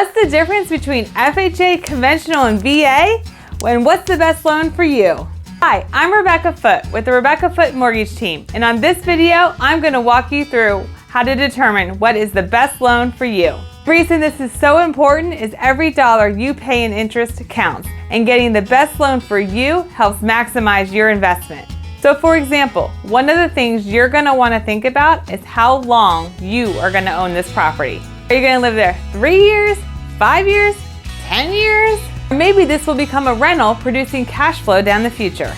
What's the difference between FHA, conventional, and VA? And what's the best loan for you? Hi, I'm Rebecca Foote with the Rebecca Foote Mortgage Team, and on this video, I'm going to walk you through how to determine what is the best loan for you. The reason this is so important is every dollar you pay in interest counts, and getting the best loan for you helps maximize your investment. So for example, one of the things you're going to want to think about is how long you are going to own this property. Are you going to live there 3 years, 5 years, 10 years? Or maybe this will become a rental producing cash flow down the future.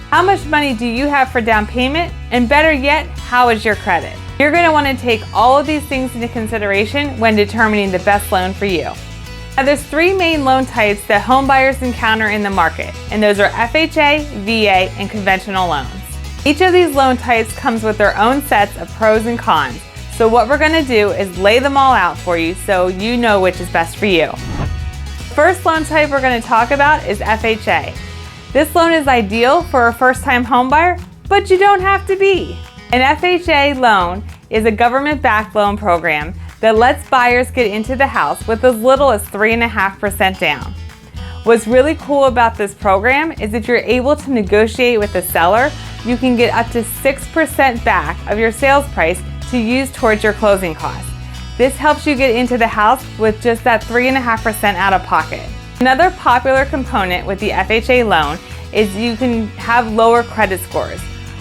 How much money do you have for down payment? And better yet, how is your credit? You're going to want to take all of these things into consideration when determining the best loan for you. Now there's three main loan types that home buyers encounter in the market, and those are FHA, VA, and conventional loans. Each of these loan types comes with their own sets of pros and cons. So what we're going to do is lay them all out for you so you know which is best for you. The first loan type we're going to talk about is FHA. This loan is ideal for a first-time home buyer, but you don't have to be. An FHA loan is a government-backed loan program that lets buyers get into the house with as little as 3.5% down. What's really cool about this program is if you're able to negotiate with the seller, you can get up to 6% back of your sales price to use towards your closing costs. This helps you get into the house with just that 3.5% out of pocket. Another popular component with the FHA loan is you can have lower credit scores.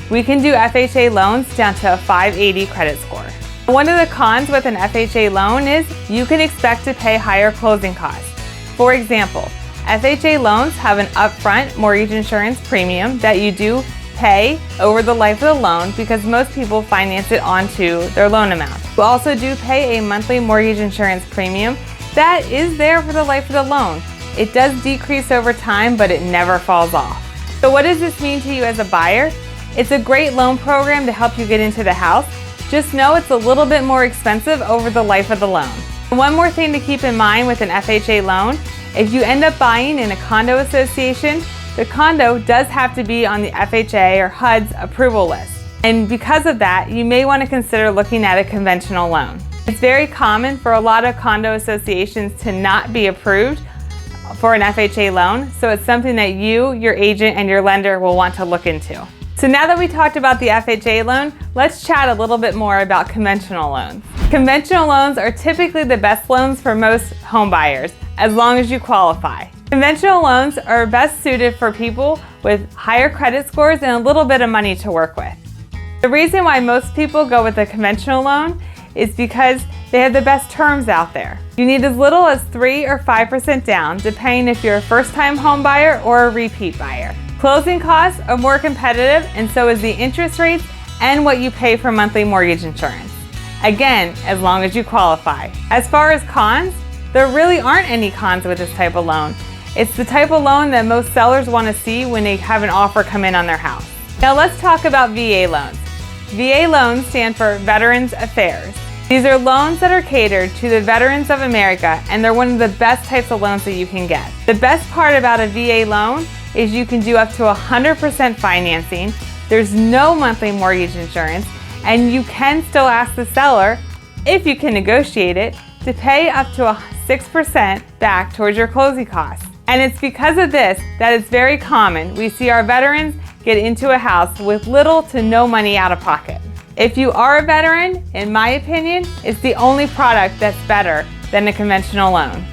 We can do FHA loans down to a 580 credit score. One of the cons with an FHA loan is you can expect to pay higher closing costs. For example, FHA loans have an upfront mortgage insurance premium that you do pay over the life of the loan because most people finance it onto their loan amount. You also do pay a monthly mortgage insurance premium that is there for the life of the loan. It does decrease over time, but it never falls off. So what does this mean to you as a buyer? It's a great loan program to help you get into the house. Just know it's a little bit more expensive over the life of the loan. One more thing to keep in mind with an FHA loan, if you end up buying in a condo association, the condo does have to be on the FHA or HUD's approval list. And because of that, you may want to consider looking at a conventional loan. It's very common for a lot of condo associations to not be approved for an FHA loan, so it's something that you, your agent, and your lender will want to look into. So now that we talked about the FHA loan, let's chat a little bit more about conventional loans. Conventional loans are typically the best loans for most home buyers, as long as you qualify. Conventional loans are best suited for people with higher credit scores and a little bit of money to work with. The reason why most people go with a conventional loan is because they have the best terms out there. You need as little as 3 or 5% down, depending if you're a first-time home buyer or a repeat buyer. Closing costs are more competitive, and so is the interest rates and what you pay for monthly mortgage insurance. Again, as long as you qualify. As far as cons, there really aren't any cons with this type of loan. It's the type of loan that most sellers want to see when they have an offer come in on their house. Now let's talk about VA loans. VA loans stand for Veterans Affairs. These are loans that are catered to the veterans of America, and they're one of the best types of loans that you can get. The best part about a VA loan is you can do up to 100% financing, there's no monthly mortgage insurance, and you can still ask the seller, if you can negotiate it, to pay up to 6% back towards your closing costs. And it's because of this that it's very common we see our veterans get into a house with little to no money out of pocket. If you are a veteran, in my opinion, it's the only product that's better than a conventional loan.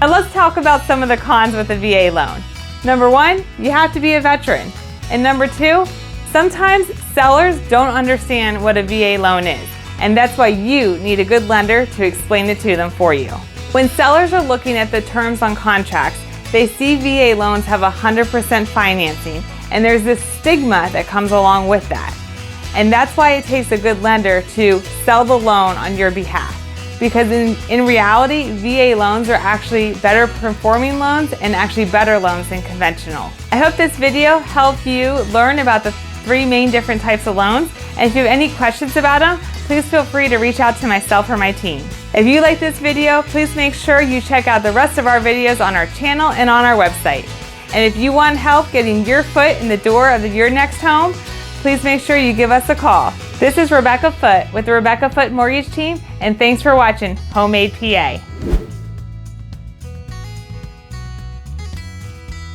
Now let's talk about some of the cons with a VA loan. Number one, you have to be a veteran. And number two, sometimes sellers don't understand what a VA loan is. And that's why you need a good lender to explain it to them for you. When sellers are looking at the terms on contracts, they see VA loans have 100% financing, and there's this stigma that comes along with that. And that's why it takes a good lender to sell the loan on your behalf. Because in reality, VA loans are actually better performing loans and actually better loans than conventional. I hope this video helped you learn about the three main different types of loans. And if you have any questions about them, please feel free to reach out to myself or my team. If you like this video, please make sure you check out the rest of our videos on our channel and on our website. And if you want help getting your foot in the door of your next home, please make sure you give us a call. This is Rebecca Foote with the Rebecca Foote Mortgage Team, and thanks for watching Homemade PA.